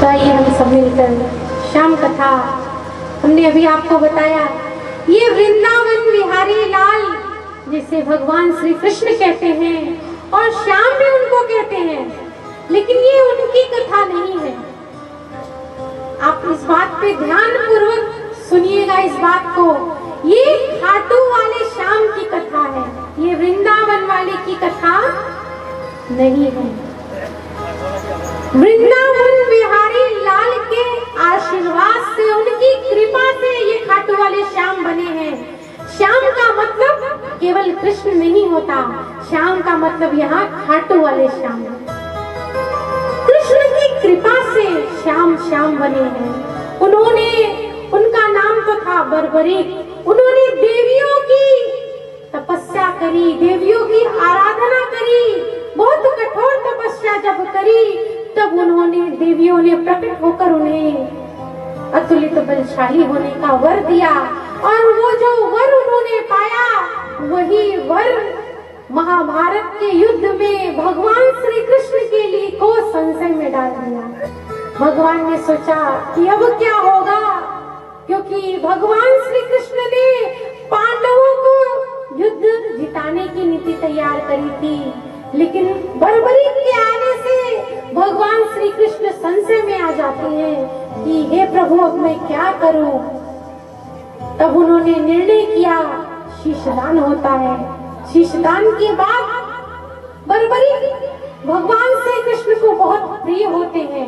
आइए हम सब मिलकर श्याम कथा हमने अभी आपको बताया। ये वृंदावन बिहारी लाल जिसे भगवान श्री कृष्ण कहते हैं और श्याम भी उनको कहते हैं, लेकिन ये उनकी कथा नहीं है। आप इस बात पे ध्यान पूर्वक सुनिएगा इस बात को। ये खाटू वाले श्याम की कथा है, ये वृंदावन वाले की कथा नहीं है। वृंदावन बिहारी लाल के आशीर्वाद से, उनकी कृपा से ये खाटू वाले श्याम बने हैं। श्याम का मतलब केवल कृष्ण नहीं होता, श्याम का मतलब यहाँ खाटू वाले श्याम। कृष्ण की कृपा से श्याम श्याम बने हैं। उन्होंने, उनका नाम तो था बर्बरीक। उन्होंने देवियों की तपस्या करी, देवियों की आराधना करी, बहुत कठोर तपस्या जब करी तब उन्होंने, देवियों ने प्रकट होकर उन्हें अतुलित बलशाली होने का वर दिया। और वो जो वर उन्होंने पाया वही वर महाभारत के युद्ध में भगवान श्री कृष्ण के लिए को संशय में डाल दिया। भगवान ने सोचा कि अब क्या होगा, क्योंकि भगवान श्री कृष्ण ने पांडवों को युद्ध जिताने की नीति तैयार करी थी, लेकिन बर्बरीक के आने से भगवान श्री कृष्ण संशय में आ जाते हैं कि हे प्रभु अब मैं क्या करूं। तब उन्होंने निर्णय किया शीशदान होता है। शीशदान के बाद बर्बरीक भगवान श्री कृष्ण को बहुत प्रिय होते हैं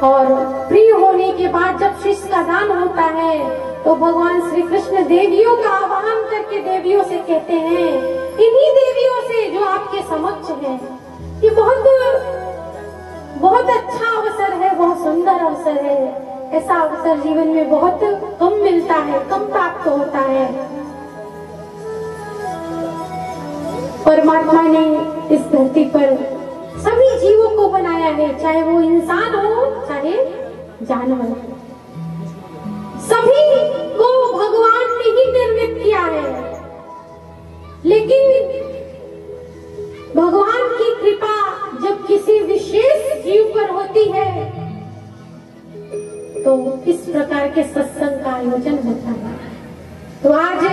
और प्रिय होने के बाद जब शीश का दान होता है तो भगवान श्री कृष्ण देवियों का आह्वान करके देवियों से कहते हैं, इन्हीं देवियों से जो आपके समक्ष हैं। ये बहुत अच्छा अवसर है, बहुत सुंदर अवसर है। ऐसा अवसर जीवन में बहुत कम मिलता है, कम प्राप्त होता है। परमात्मा ने इस धरती पर सभी जीवों को बनाया है, चाहे वो इंसान हो चाहे जानवर। सभी को भगवान ने ही निर्मित किया है, लेकिन भगवान की कृपा जब किसी विशेष जीव पर होती है तो इस प्रकार के सत्संग का आयोजन होता है। तो आज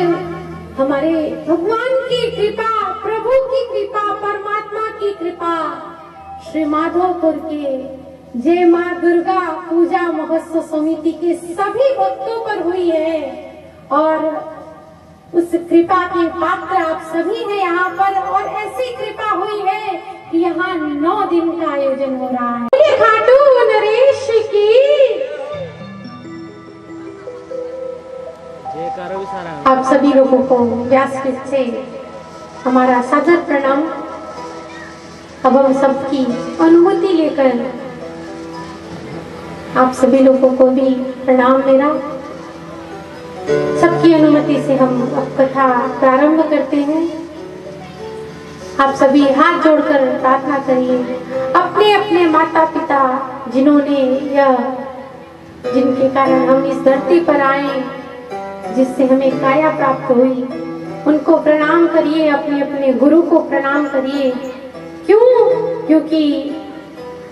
हमारे भगवान की कृपा, प्रभु की कृपा, परमात्मा की कृपा श्री माधोपुर के जय माँ दुर्गा पूजा महोत्सव समिति के सभी भक्तों पर हुई है और उस कृपा के पात्र आप सभी हैं यहाँ पर। और ऐसी कृपा हुई है कि यहाँ 9 दिन का आयोजन हो रहा है। खाटू नरेश की आप सभी लोगों को व्यासपीठ से हमारा सादर प्रणाम। अब हम सबकी अनुमति लेकर आप सभी लोगों को भी प्रणाम मेरा। सबकी अनुमति से हम अब कथा प्रारंभ करते हैं। आप सभी हाथ जोड़कर प्रार्थना करिए, अपने अपने माता पिता जिन्होंने जिनके कारण हम इस धरती पर आए, जिससे हमें काया प्राप्त हुई, उनको प्रणाम करिए। अपने अपने गुरु को प्रणाम करिए। क्यों? क्योंकि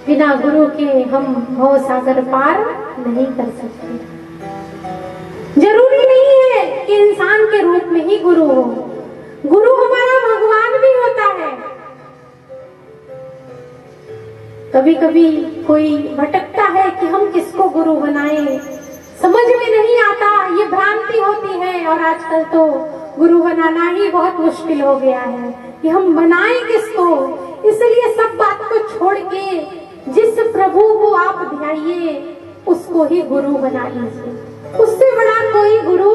बिना गुरु के हम भव सागर पार नहीं कर सकते। जरूरी नहीं है कि इंसान के रूप में ही गुरु हो, गुरु हमारा भगवान भी होता है। कभी कभी कोई भटकता है कि हम किसको गुरु बनाएं, समझ में नहीं आता, ये भ्रांति होती है। और आजकल तो गुरु बनाना ही बहुत मुश्किल हो गया है कि हम बनाएं किसको। इसलिए सब बात को छोड़ के जिस प्रभु को आप ध्याइए उसको ही गुरु बना लीजिए। उससे बड़ा कोई गुरु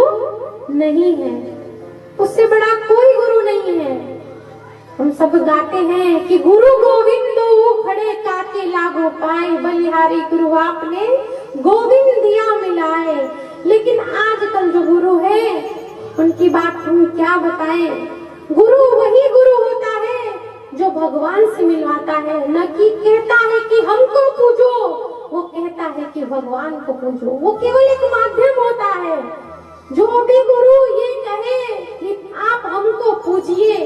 नहीं है, उससे बड़ा कोई गुरु नहीं है। हम सब गाते हैं कि गुरु गोविंद खड़े काके लागो पाए, बलिहारी गुरु आपने गोविंद दिया मिलाए। लेकिन आजकल जो गुरु है उनकी बात हम क्या बताएं। गुरु वही गुरु होता है जो भगवान से मिलवाता है, न कि कहता है कि हमको पूजो, वो कहता है कि भगवान को पूजो। वो केवल एक माध्यम होता है। जो भी गुरु ये कहे कि आप हमको पूजिए,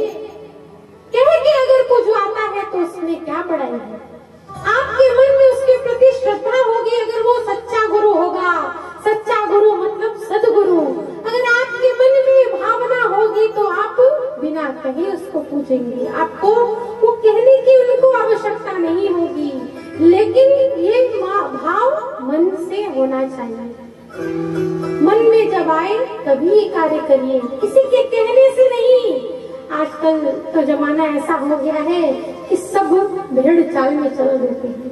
कह के अगर पूजवाता है तो उसमें क्या बड़ाई है। आपके मन में उसके लेकिन ये भाव मन से होना चाहिए। मन में जब आए तभी कार्य करिए, किसी के कहने से नहीं। आजकल तो जमाना ऐसा हो गया है कि सब भेड़ चाल में चल देते हैं।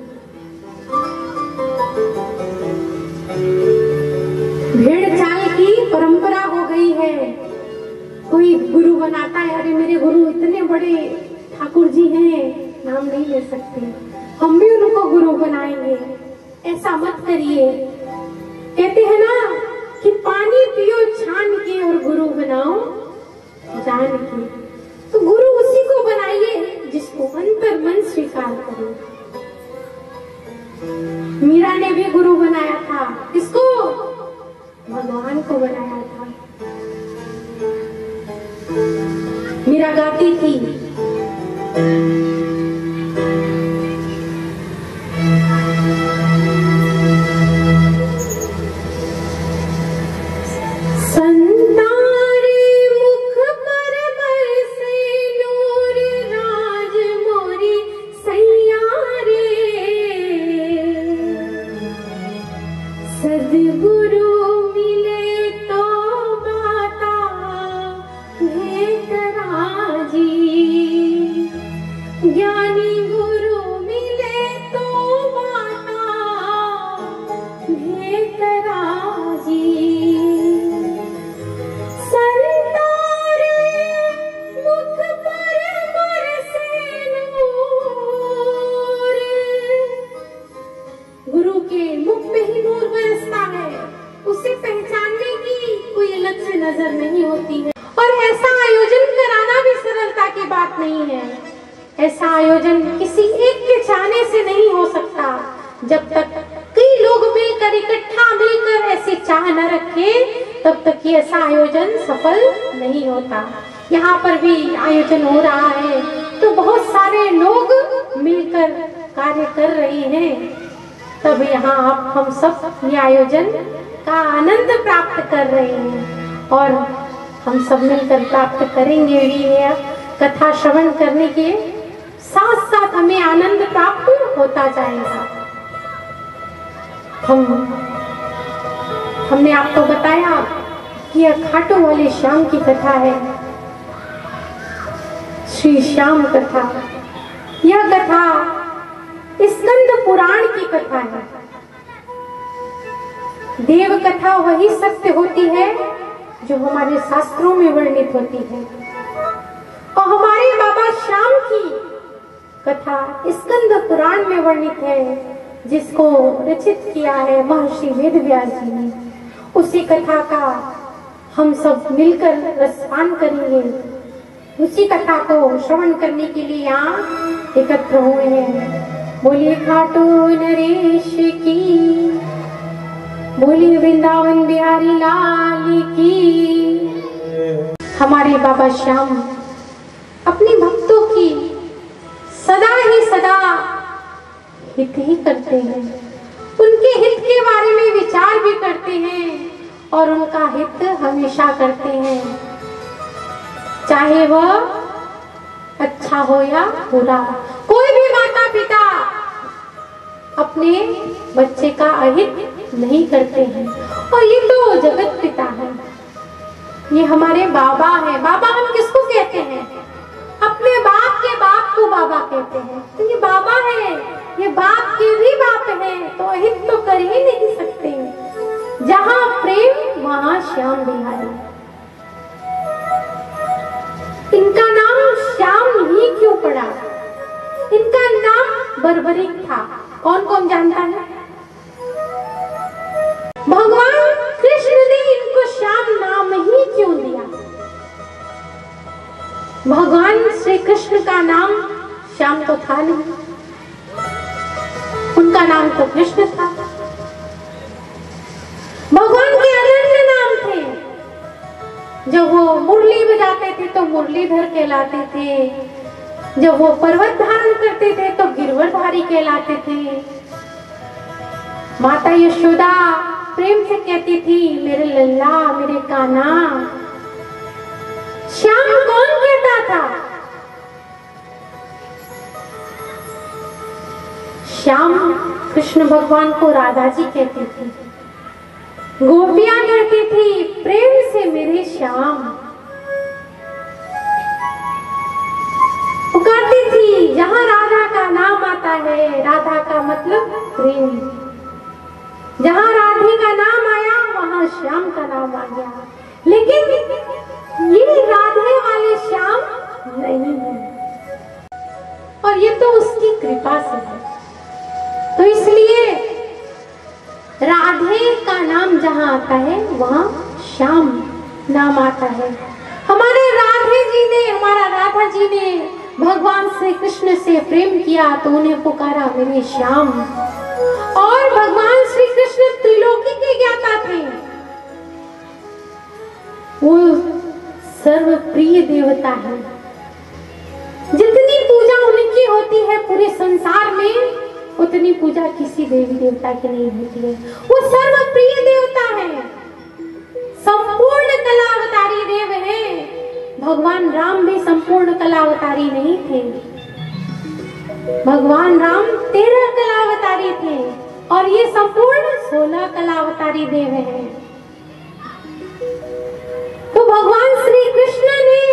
भेड़ चाल की परंपरा हो गई है। कोई गुरु बनाता है, अरे मेरे गुरु इतने बड़े ठाकुर जी हैं, नाम नहीं ले सकते, हम भी उनको गुरु बनाएंगे। ऐसा मत करिए। कहते हैं ना कि पानी पियो छान के और गुरु बनाओ जान के। तो गुरु उसी को बनाइए जिसको अंतर मन स्वीकार करे। मीरा ने भी गुरु बनाया था, किसको? भगवान को बनाया था। मीरा गाती थी, नजर नहीं होती है। और ऐसा आयोजन कराना भी सरलता की बात नहीं है। ऐसा आयोजन किसी एक के चाहने से नहीं हो सकता। जब तक कई लोग मिलकर इकट्ठा मिलकर ऐसी चाह न रखे तब तक ये ऐसा आयोजन सफल नहीं होता। यहाँ पर भी आयोजन हो रहा है तो बहुत सारे लोग मिलकर कार्य कर रहे हैं, तब यहाँ आप हम सब ये आयोजन का आनंद प्राप्त कर रहे हैं और हम सब मिलकर प्राप्त करेंगे भी। कथा श्रवण करने के साथ साथ हमें आनंद प्राप्त होता जाएगा। हमने आपको बताया कि यह खाटू वाले श्याम की कथा है, श्री श्याम कथा। यह कथा स्कंद पुराण की कथा है। देव कथा वही सत्य होती है जो हमारे शास्त्रों में वर्णित होती है और हमारे बाबा श्याम की कथा स्कंद पुराण में वर्णित है, जिसको रचित किया है महर्षि वेदव्यास जी ने। उसी कथा का हम सब मिलकर रसपान करेंगे। उसी कथा को श्रवण करने के लिए यहाँ एकत्र हुए हैं। बोलिए खाटू नरेश की, बोलिए वृंदावन बिहारी लाल की। हमारे बाबा श्याम अपने भक्तों की सदा ही सदा हित ही करते हैं, उनके हित के बारे में विचार भी करते हैं और उनका हित हमेशा करते हैं, चाहे वह अच्छा हो या बुरा। कोई भी माता पिता अपने बच्चे का अहित नहीं करते हैं और ये तो जगत पिता है, ये हमारे बाबा है। बाबा हम किसको कहते हैं? अपने बाप के बाप को बाबा कहते हैं। तो ये बाबा है, ये बाप के भी बाप है, तो अहित तो कर ही नहीं सकते। जहाँ प्रेम वहाँ श्याम बिहारी। इनका नाम श्याम ही क्यों पड़ा? इनका नाम बर्बरिक था। कौन कौन जानता है? भगवान कृष्ण ने इनको श्याम नाम ही क्यों दिया? भगवान श्री कृष्ण का नाम श्याम तो था नहीं, उनका नाम तो कृष्ण था। भगवान के अनन्य नाम थे। जब वो मुरली बजाते थे तो मुरलीधर कहलाते थे, जब वो पर्वत धारण करते थे तो गिरवरधारी कहलाते थे। माता यशोदा प्रेम से कहती थी मेरे लल्ला, मेरे कान्हा। श्याम कौन कहता था? श्याम कृष्ण भगवान को राधा जी कहती थी, गोपियां कहती थी प्रेम से मेरे श्याम, पुकारती थी। जहां राधा का नाम आता है, राधा का मतलब प्रेम, जहां राधे का नाम आया वहां श्याम का नाम आ गया। लेकिन ये राधे वाले श्याम नहीं है, और ये तो उसकी कृपा से है। तो इसलिए राधे का नाम जहां आता है वहां श्याम नाम आता है। हमारे राधे जी ने, हमारा राधा जी ने भगवान श्री कृष्ण से प्रेम किया तो उन्हें पुकारा मेरे श्याम। और भगवान श्री कृष्ण त्रिलोकी के ज्ञाता थे, वो सर्व प्रिय देवता है। जितनी पूजा उनकी होती है पूरे संसार में, उतनी पूजा किसी देवी देवता की नहीं होती है। वो सर्व प्रिय देवता है, संपूर्ण कलावतारी देव है। भगवान राम भी संपूर्ण कलावतारी नहीं थे, भगवान राम 13 कलावतारी थे और ये संपूर्ण 16 कलावतारी देव हैं। तो भगवान श्री कृष्ण ने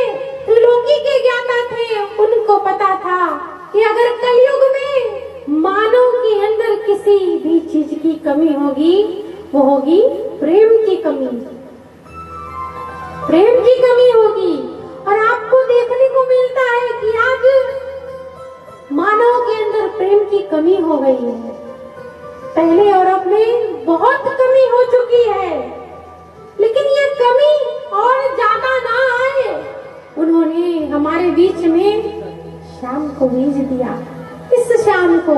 त्रिलोकी के ज्ञाता थे, उनको पता था कि अगर कलयुग में मानव के अंदर किसी भी चीज की कमी होगी, वो होगी प्रेम की कमी, प्रेम की कमी होगी। और आपको देखने को मिलता है कि आज मानव के अंदर प्रेम की कमी हो गई है। पहले और अब में बहुत कमी हो चुकी है, लेकिन ये कमी और ज्यादा ना आए, उन्होंने हमारे बीच में श्याम को भेज दिया। इस श्याम को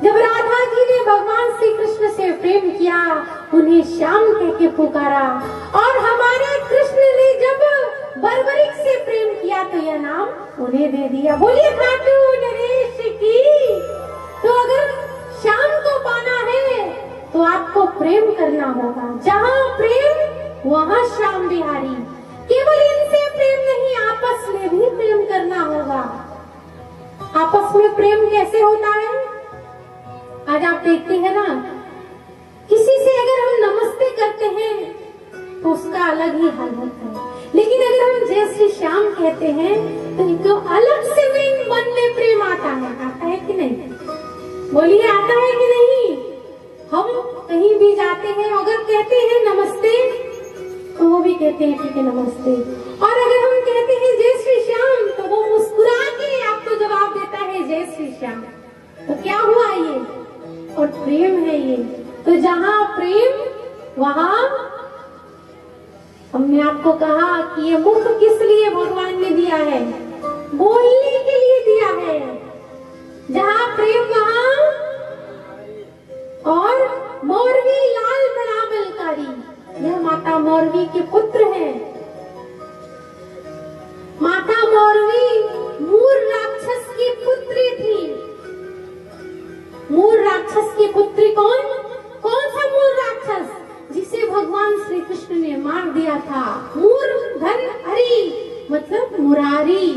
जब राधा जी ने भगवान श्री कृष्ण से प्रेम किया, उन्हें श्याम कह के पुकारा। और हमारे कृष्ण ने जब बर्बरीक से प्रेम किया तो यह नाम उन्हें दे दिया। बोलिए खाटू नरेश की। तो अगर श्याम को पाना है तो आपको प्रेम करना होगा। जहाँ प्रेम वहाँ श्याम बिहारी। केवल इनसे प्रेम नहीं, आपस में भी प्रेम करना होगा। आपस में प्रेम कैसे होता है? आज आप देखते हैं ना, किसी से अगर हम नमस्ते करते हैं तो उसका अलग ही हाल होता है, लेकिन अगर हम जय श्री श्याम कहते हैं तो इनको अलग से मन में प्रेम आता है कि नहीं? बोलिए आता है कि नहीं? हम कहीं भी जाते हैं, अगर कहते हैं नमस्ते तो वो भी कहते हैं ठीक है नमस्ते। और अगर हम कहते हैं जय श्री श्याम तो वो मुस्कुरा के आपको जवाब देता है जय श्री श्याम। तो क्या हुआ ये? और प्रेम है ये। तो जहाँ प्रेम वहाँ, हमने आपको कहा कि ये मुख किस लिए भगवान ने दिया है? बोलने के लिए दिया है। जहाँ प्रेम वहाँ, और मोरवी लाल बड़ा बलकारी, यह माता मोरवी के पुत्र हैं। माता मोरवी मूर राक्षस की पुत्री थी। मूर राक्षस की पुत्री कौन? कौन सा मूर राक्षस? जिसे भगवान श्री कृष्ण ने मार दिया था। मूर धन हरि मतलब मुरारी,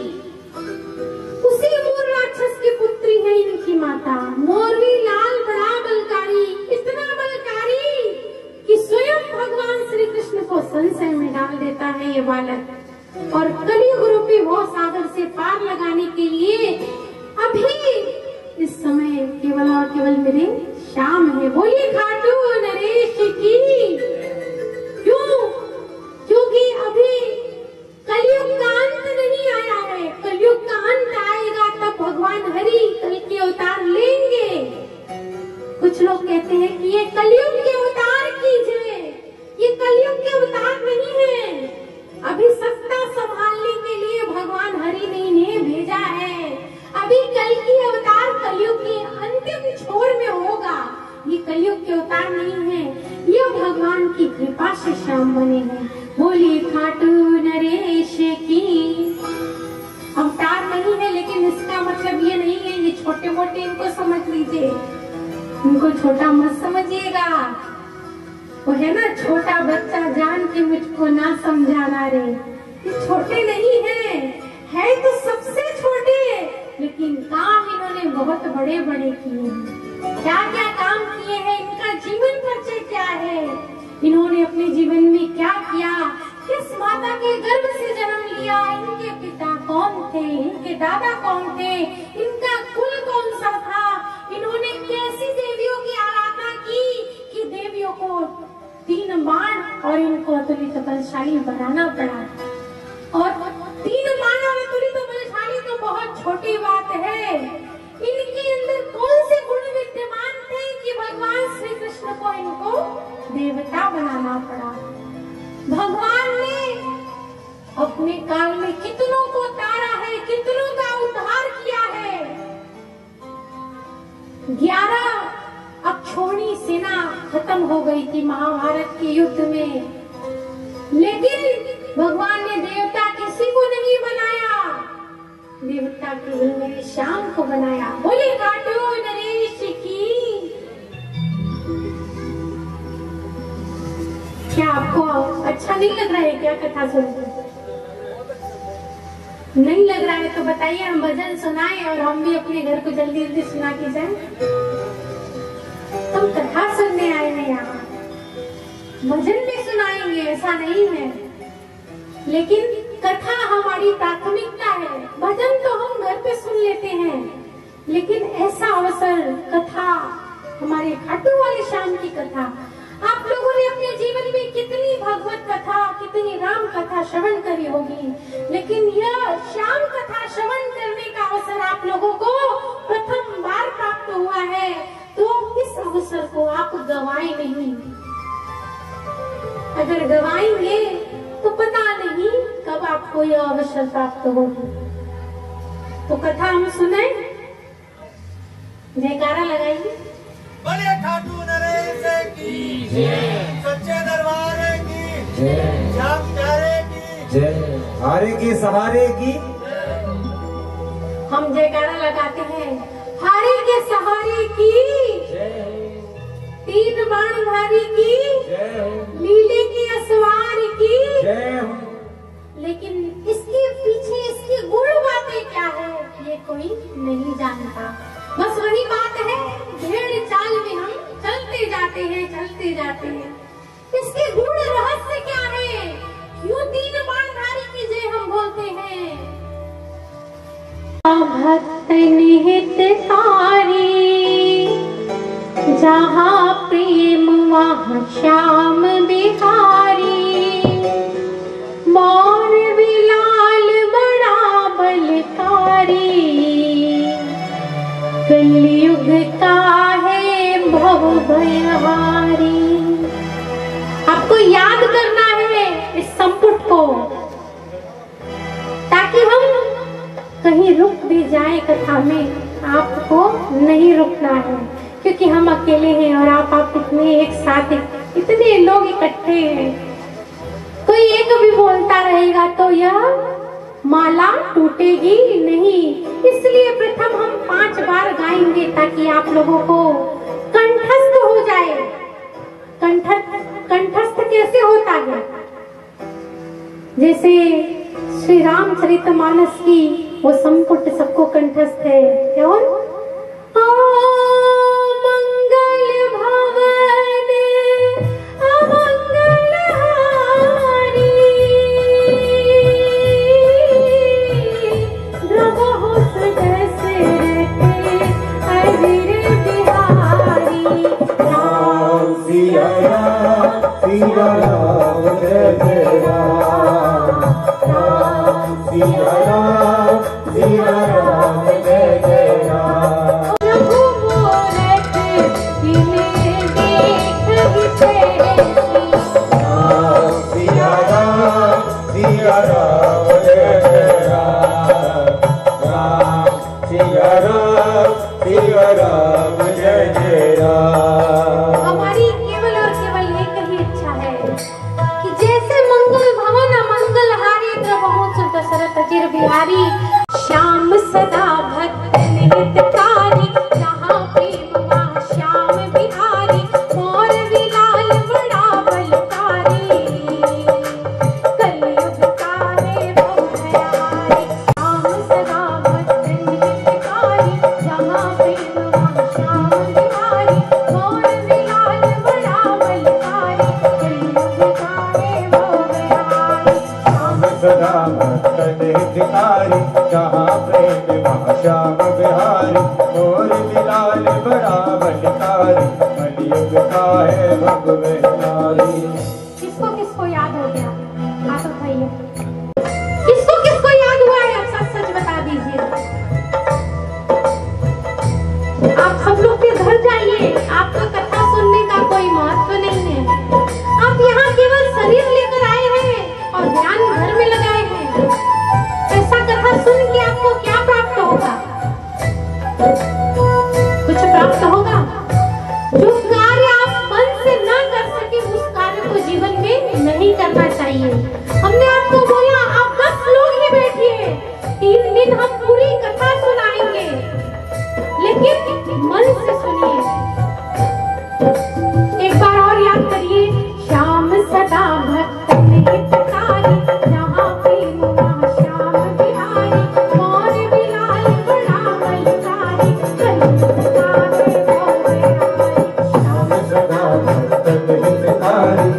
उसी मूर राक्षस की पुत्री है इनकी माता। मोरवी लाल बड़ा बलकारी, इतना बलकारी कि स्वयं भगवान श्री कृष्ण को संशय में डाल देता है ये बालक। और कलियुग रूपी भव सागर से पार लगाने के लिए अभी इस समय केवल और केवल मेरे श्याम है। बोलिए खाटू नरेश की। क्यों? क्योंकि अभी कलयुग का अंत नहीं आया है। कलयुग का अंत आएगा तब भगवान हरि कल के अवतार लेंगे। कुछ लोग कहते हैं कि ये कलयुग के अवतार कीजिए, ये कलयुग के अवतार नहीं है। अभी सत्ता संभालने के लिए भगवान हरि ने इन्हें भेजा है। अभी कल की अवतार कलयुग के अंतिम छोर में होगा। ये कलयुग के अवतार नहीं है, ये भगवान की कृपा से श्याम बने हैं। बोलिए खाटू नरेश की। अवतार नहीं है, लेकिन इसका मतलब ये नहीं है ये छोटे मोटे इनको समझ लीजिए, इनको छोटा मत समझिएगा। वो है ना छोटा बच्चा जान के मुझको ना समझाना रे, ये छोटे नहीं है तो सबसे छोटे, लेकिन काम इन्होंने बहुत बड़े बड़े किए हैं। क्या क्या काम किए हैं, इनका जीवन परिचय क्या है, इन्होंने अपने जीवन में क्या किया, किस माता के गर्भ से जन्म लिया, इनके पिता कौन थे, इनके दादा कौन थे, इनका कुल कौन सा था, इन्होंने कैसी देवियों की आराधना की कि देवियों को 3 बाण और इनको अतुलित बलशाली बनाना पड़ा। और 3 बाण और अतुलित बलशाली तो बहुत छोटी बात है, इनके अंदर कौन से गुण विद्यमान थे कि भगवान श्री कृष्ण को इनको देवता बनाना पड़ा। भगवान ने अपने काल में कितनों को तारा है, कितनों का उद्धार किया है। 11 अक्षौणी सेना खत्म हो गई थी महाभारत के युद्ध में, लेकिन भगवान ने देवता किसी को नहीं बनाया, देवता केवल मेरे श्याम को बनाया। बोले काटो नरेश की। क्या आपको अच्छा नहीं लग रहा है क्या कथा सुनकर? नहीं लग रहा है तो बताइए, हम भजन सुनाएं और हम भी अपने घर को जल्दी जल्दी सुना के जाएं। हम कथा सुनने आए हैं यहाँ, भजन भी सुनाएंगे ऐसा नहीं है, लेकिन कथा हमारी प्राथमिकता है। भजन तो हम घर पे सुन लेते हैं, लेकिन ऐसा अवसर कथा, हमारे खाटू वाले श्याम की कथा, आप लोगों ने अपने जीवन में कितनी भगवत कथा, कितनी राम कथा श्रवण करी होगी, लेकिन यह श्याम कथा श्रवण करने का अवसर आप लोगों को प्रथम बार प्राप्त हुआ है, तो इस अवसर को आप गवाएं नहीं। अगर गवाएंगे तो पता नहीं कब आपको यह अवसर प्राप्त होगी। तो कथा हम सुने, जयकारा लगाइए। बोले खाटू नरेश की जय, सच्चे दरबार की जय, श्याम प्यारे की जय, हारे के सहारे की। हम जयकारा लगाते हैं, हारे के सहारे की जय, 3 बाणधारी की जय, लीले की असवार की जय। लेकिन इसके पीछे इसकी गुण बातें क्या है ये कोई नहीं जानता। बस वही बात है, भेड़ चाल में हम चलते जाते हैं, चलते जाते हैं। इसके गुण रहस्य क्या है, क्यों 3 बाणधारी की जय हम बोलते हैं। भक्त निहितकारी, जहाँ प्रेम वहाँ श्याम बिहारी, मोर विलाल बड़ा बलकारी, कलयुग का है भव भयहारी। आपको याद करना है इस संपुट को, ताकि हम कहीं रुक भी जाए कथा में, आपको नहीं रुकना है, क्योंकि हम अकेले हैं और आप इतने एक साथ, इतने लोग इकट्ठे हैं। कोई एक भी बोलता रहेगा तो यह माला टूटेगी नहीं, इसलिए प्रथम हम 5 बार गाएंगे ताकि आप लोगों को कंठस्थ हो जाए। कंठस्थ कैसे होता है, जैसे श्री रामचरितमानस की वो संपुट सबको कंठस्थ है। क्यों? मंगल भवन अमंगल हारी, द्रवहु सुदशरथ अहिर बिहारी। राम सिया राम, सिया राम जय जय राम, राम सिया राम, सिया राम जय जय राम। प्रभु मूरत तिन्हे देखहि तैसी, राम सिया राम, सिया राम जय जय राम, राम सिया राम, सिया राम जय जय राम। हमारी केवल और केवल एक ही इच्छा है कि जैसे मंगल भवन अमंगल हारी, द्रवहु सुदशरथ अजिर बिहारी, श्याम सदा भक्त निहितकारी, जहाँ प्रेम वहाँ श्याम बिहारी, मोर विलाल बड़ा बलकारी, कलयुग का है भव भयहारी। श्याम सदा भक्त निहितकारी, जहाँ प्रेम वहाँ श्याम बिहारी, हितकारी, जहाँ प्रेम वहाँ श्याम बिहारी, मोर बिलाल बड़ा बलिहारी, कलयुग का है भगवनारी। किसको किसको याद हो गया हाथ उठाइए, किसको किसको याद हुआ है आप सच सच बता दीजिए। आप सब लोग के घर जाइए, आपका कथा सुनने का कोई महत्व नहीं है। आप यहाँ केवल शरीर लेकर आए हैं और ध्यान घर में लगाए हैं। ऐसा कथा सुन के आपको क्या प्राप्त होगा? कुछ प्राप्त होगा? जो कार्य आप मन से ना कर सके उस कार्य को जीवन में नहीं करना चाहिए। हमने आपको बोला आप 10 लोग ही बैठिए, 3 दिन हम पूरी कथा सुनाएंगे, लेकिन मन से सुनिए। एक बार और याद करिए, श्याम सदा भक्त हितकारी, जहाँ प्रेम वहाँ श्याम बिहारी, मोर बिलाल बड़ा बलिहारी, कलयुग का है भगवनारी। श्याम सदा भक्त हितकारी।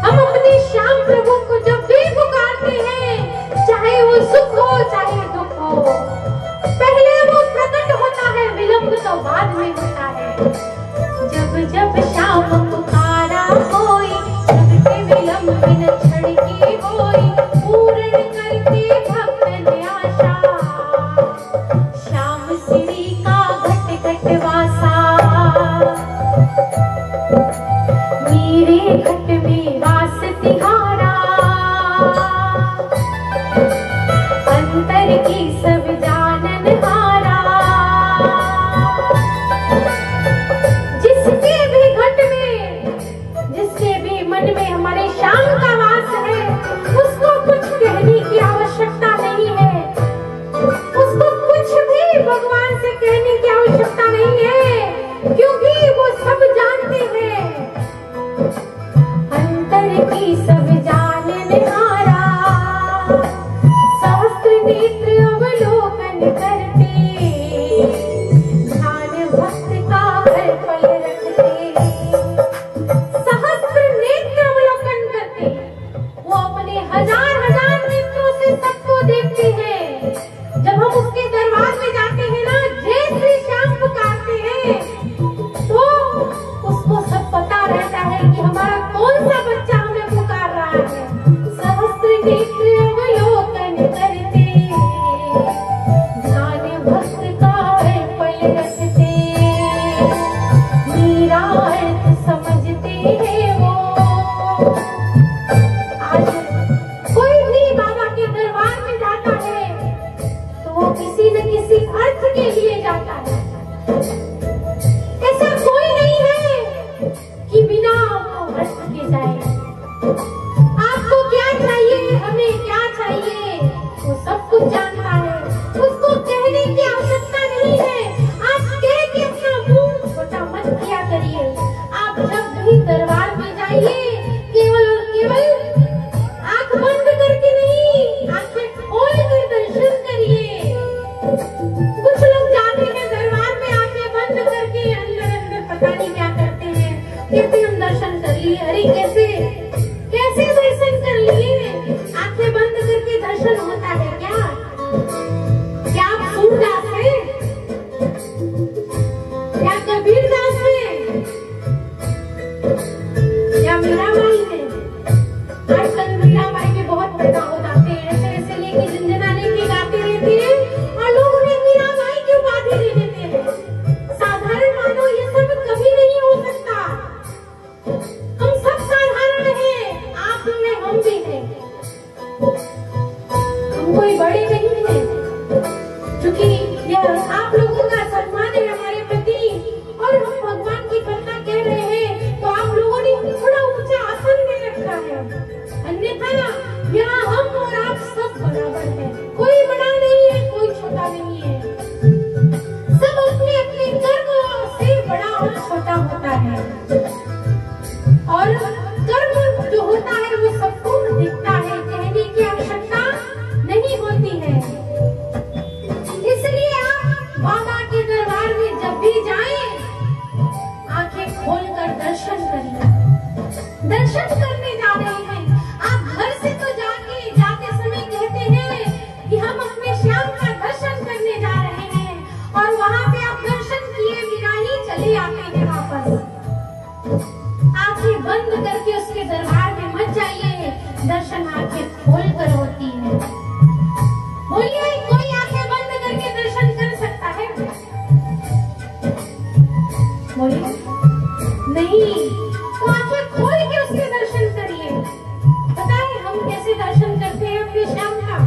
हम अपने श्याम प्रभु को जब भी पुकारते हैं, चाहे वो सुख हो चाहे दुख हो, पहले वो प्रकट होता है, विलंब तो बाद में होता है। जब जब श्याम पुकारा होई, जगते विलंब बिन क्षण की होई, पूर्ण करते भक्तन आशा, श्याम श्री का घट घट वासा। मेरे घट में वास तिहारा, अंतर की सब जानन हारा। जिसके भी घट में, जिसके भी मन में हमारे श्याम का वास है, उसको कुछ कहने की आवश्यकता नहीं है, उसको कुछ भी भगवान से कहने की आवश्यकता नहीं है, क्योंकि वो सब जानते हैं। अंतर की सब जानन हारा, सहस्त्र नेत्र अवलोकन करते, ध्यान भक्त का हर पल रखते। सहस्त्र नेत्र अवलोकन करते, वो अपने हजार हजार नेत्रों से सबको देखते हैं। जब हम उसके दरबार में जाते हैं ना, जय श्री श्याम पुकारते हैं, तो उसको सब पता रहता है कि हमारा कौन सा बच्चा हमें पुकार रहा है। सहस्त्र नेत्र अवलोकन करते, ध्यान भक्त का हर पल रखते, मेरा अर्थ समझते हैं वो। आज कोई भी बाबा के दरबार में जाता है तो वो किसी न किसी अर्थ के लिए जाता है। ऐसा कोई नहीं है कि बिना आपको अर्थ के जाए। आपको क्या चाहिए, हमें क्या चाहिए, वो सब कुछ जानता है, उसको कहने की आवश्यकता नहीं है। आप कह के अपना मुंह छोटा मत किया करिए। आप जब भी दरबार में जाइए, केवल और केवल आंख बंद करके नहीं, आंखें खोल कर दर्शन करिए। कुछ लोग जाते हैं दरबार में, आंखें बंद करके अंदर अंदर पता नहीं क्या करते हैं, कहते हम दर्शन कर लिए। अरे कैसे कैसे दर्शन कर लिए? आंखें बंद करके दर्शन होता है क्या? क्या आप सूरदास हैं? क्या कबीरदास हैं? क्या मीराबाई हैं? आजकल मीराबाई भी बहुत पैदा हो जाते हैं, ऐसे ऐसे लेके झंझना लेके गाते रहते हैं और लोग उन्हें मीराबाई की उपाधि दे देते हैं। साधारण मानो ये सब कभी नहीं हो सकता। हम सब साधारण हैं, आप भी हैं, हम भी हैं। हम कोई बड़े नहीं हैं, क्योंकि यह आप लोगों का सम्मान है हमारे प्रति, और हम भगवान की कथा कह रहे हैं तो आप लोगों ने थोड़ा ऊंचा आसन दे रखा है। अन्यथा यहाँ हम और आप सब बराबर हैं, कोई बड़ा नहीं है, कोई छोटा नहीं है। सब अपने अपने कर्म से बड़ा और छोटा होता है, और कर्म जो होता है वो सबको दिखता है, कहने की आवश्यकता नहीं होती है। इसलिए आप बाबा के दरबार में जब भी जाएं, आंखें खोलकर दर्शन करिए। दर्शन करने जा रहे हैं, आप घर से तो जाते समय कहते हैं कि नहीं तो आंखें खोल के उसके दर्शन करिए। बताए हम कैसे दर्शन करते हैं अपने श्याम का?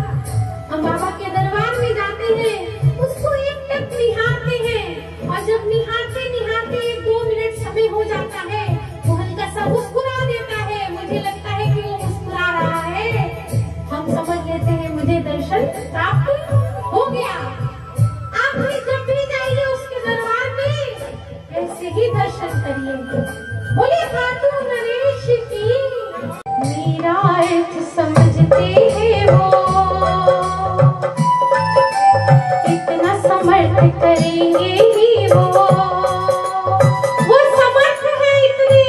हम बाबा के दरबार में जाते हैं, उसको एक टक निहारते हैं और जब निहारते निहारते 1-2 मिनट समय हो जाता है, वो हल्का सा मुस्कुरा देता है। मुझे लगता है कि वो मुस्कुरा रहा है, हम समझ लेते हैं मुझे दर्शन प्राप्त हो गया। आप भी जब भी जाइए उसके दरबार में ऐसे ही दर्शन करिए। बोले खाटू नरेश की मेरा अर्थ समझते हैं वो, इतना समर्थ करेंगे ही वो समर्थ है इतने,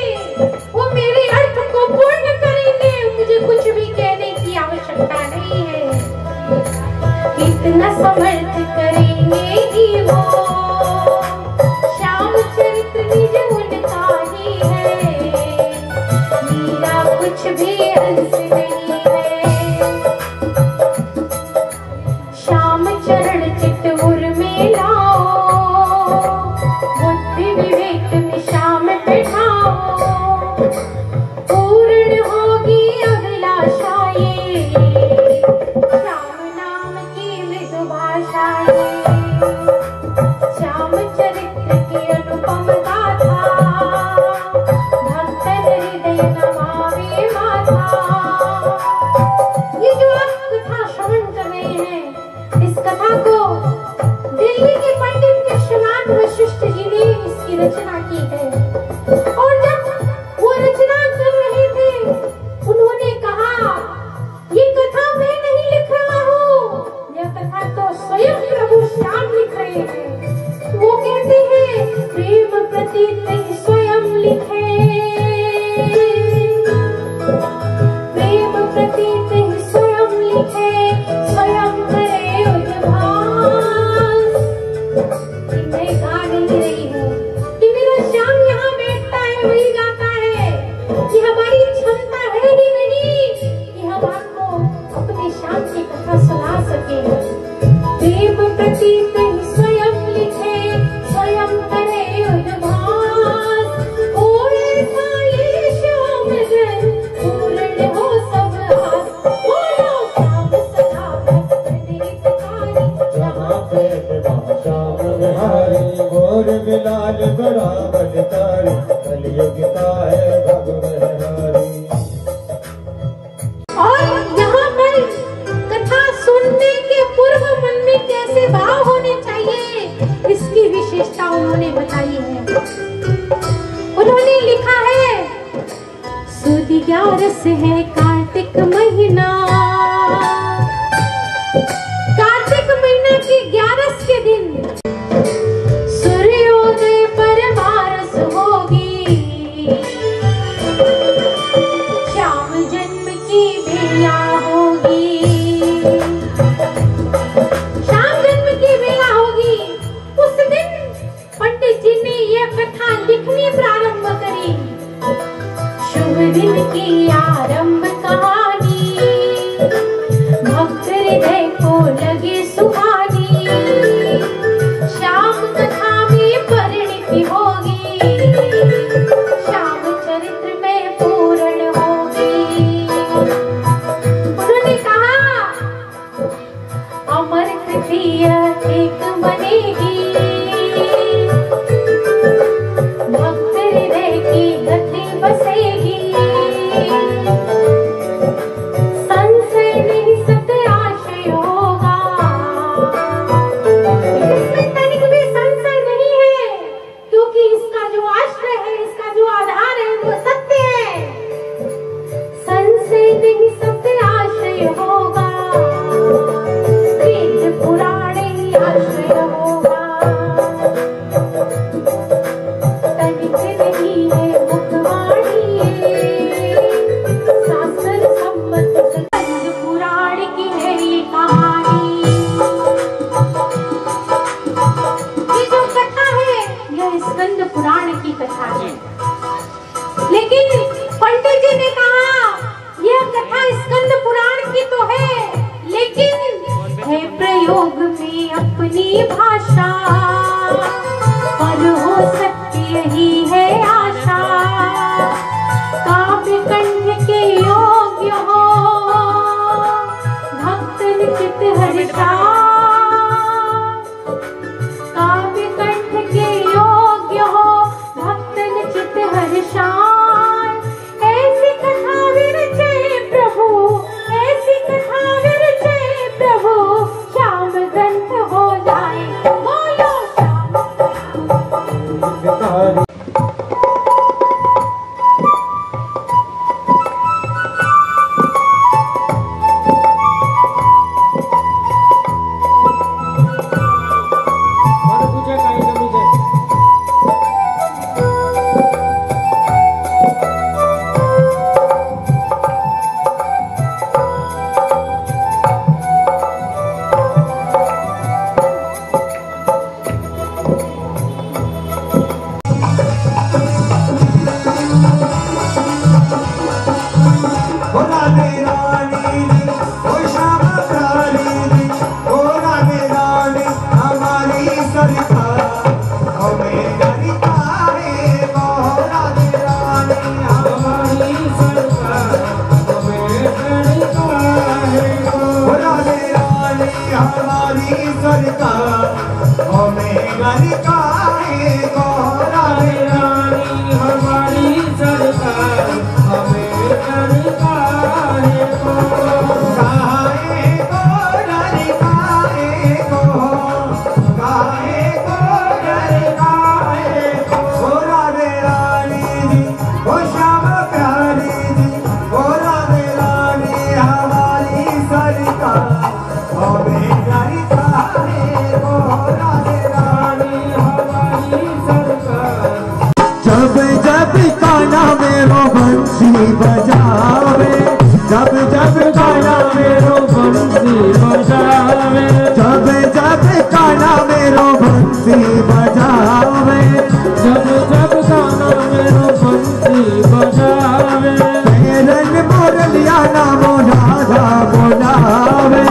वो मेरे अर्थ को पूर्ण करेंगे। मुझे कुछ भी कहने की आवश्यकता नहीं है, इतना समर्थ करेंगे ही वो। श्याम चरित्र निज उनका ही है, मेरा कुछ भी अंश नहीं है। श्याम चरण चित्त उर में लाओ, बुद्धि विवेक में श्याम बैठाओ, पूर्ण होगी अभिलाषा ये, श्याम नाम की मृदु भाषा ये। श्याम चरित्र की अनुपम गाथा, भक्त हृदय नमावे माथा। ये जो आप कथा श्रवण कर रहे हैं, इस कथा को दिल्ली के पंडित के श्रीमान वशिष्ठ जी ने इसकी रचना की है। और जब वो रचना कर रहे थे, उन्होंने कहा ये कथा मैं नहीं लिख रहा हूँ, यह कथा तो स्वयं प्रभु श्याम लिख रहे हैं। वो कहते हैं प्रेम प्रतीत स्वयं लिखे, प्रेम प्रतीत स्वयं लिखे, स्वयं करे उद्भास। मैं गा नहीं रही हूँ कि मेरा श्याम यहाँ बैठता है वही गाता है, कि हमारी क्षमता है ही नहीं कि हम आपको अपने श्याम की कथा सुना सके। प्रेम प्रतीत स्वयं लिखे, स्वयं करे उद्भास। हो ऐसा ये श्याम जन, पूर्ण हो सब आस। बोलो श्याम सदा भक्त हितकारी, जहाँ पे श्याम बिहारी, गोर बिलाल बड़ा बलितारी, कलयुग का है भगवान हरी। और यहाँ पर कथा सुनने के पूर्व मन में कैसे भाव होने चाहिए, इसकी विशेषता उन्होंने बताई है। उन्होंने लिखा है सुद 11 है कार्तिक महीना, कार्तिक महीना के 11 के दिन सूर्योदय पर बारस होगी, श्याम जन्म की बेला होगी, श्याम जन्म की बेला होगी। उस दिन पंडित जी ने यह कथा लिखनी प्रारंभ करी। शुभ दिन की आरंभ कहानी, भक्त हृदय को लगे सुहानी, श्याम कथा में परिणति होगी, श्याम चरित्र में पूर्ण होगी। उन्होंने कहा अमर कृति एक बनेगी, भक्त हृदय की गति बसेगी, शान। ऐसी कथा विरचे प्रभु, ऐसी कथा विरचे प्रभु, श्याम ग्रंथ हो जाए। बोलो श्याम। बजावे, जब जब काना मेरो बंसी बजावे, जब जब काना मेरो बंसी बजावे, जब जब काना मेरो बंसी बजावे, मेरन मोरलिया नामो राधा बुलावे,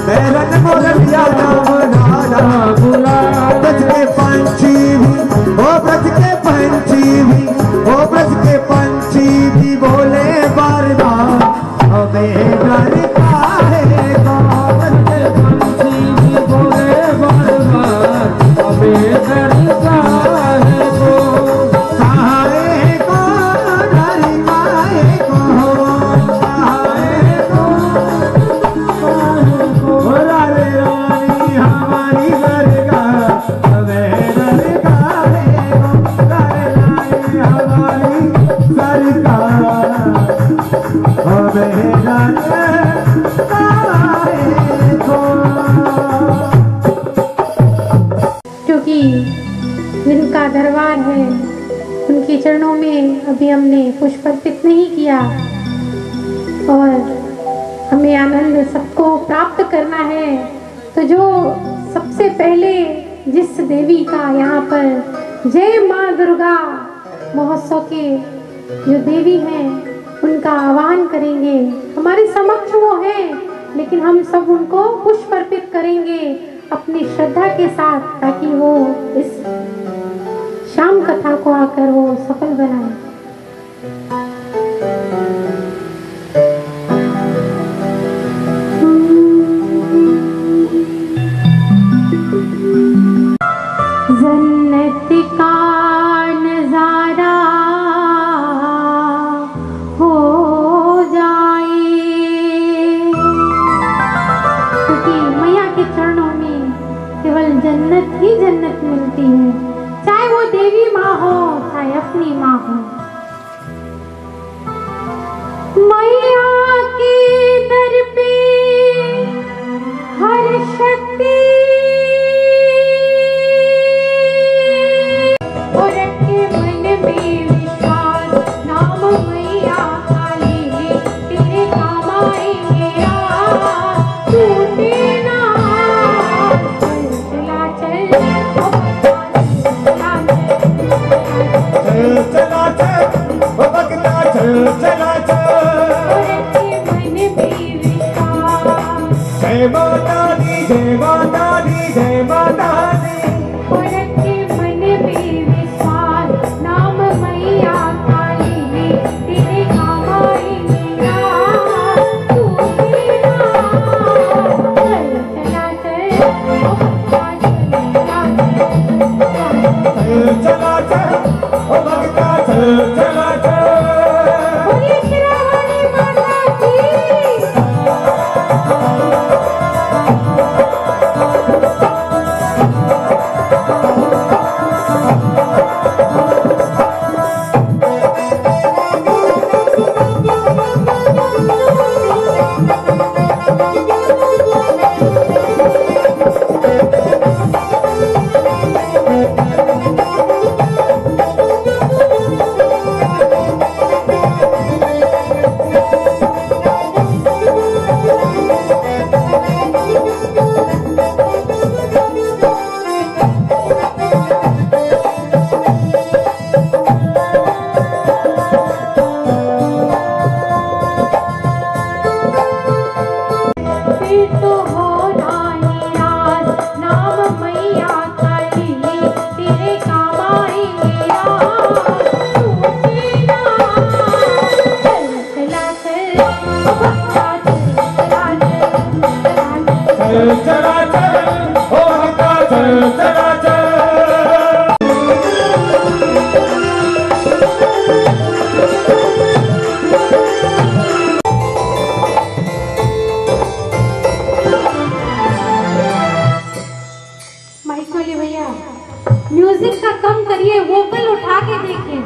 मेरन मोरलिया नामो राधा बुलावे। ब्रज के पंछी भी, ओ ब्रज के पंछी भी, ओ ब्रज के पंछी भी बोले बार बार, हमें डर काहे को। ब्रज के पंछी भी बोले बार बार, हमें डर काहे को। काहे को डर काहे को, काहे को राधे रानी हमारी दरगाह, हमें डर काहे को। राधे रानी हमारी दरगाह, हमें डर काहे को। क्योंकि जिनका दरबार है उनके चरणों में अभी हमने पुष्प अर्पित नहीं किया और हमें आनंद सबको प्राप्त करना है। तो जो सबसे पहले जिस देवी का यहाँ पर जय माँ दुर्गा महोत्सव के जो देवी हैं उनका आह्वान करेंगे। हमारे समक्ष वो हैं, लेकिन हम सब उनको पुष्प अर्पित करेंगे अपनी श्रद्धा के साथ, ताकि वो इस शाम कथा को आकर वो सफल बनाए। जन्नत का नजारा हो जाए, क्योंकि मैया के चरणों में केवल जन्नत ही जन्नत मिलती है, चाहे वो देवी माँ हो चाहे अपनी माँ चल चराचर, ओ हक्का चल चराचर। माइक वाले भैया म्यूजिक का कम करिए, वोकल उठा के देखिए,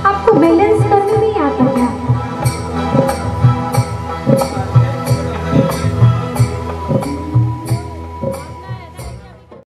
आपको बैलेंस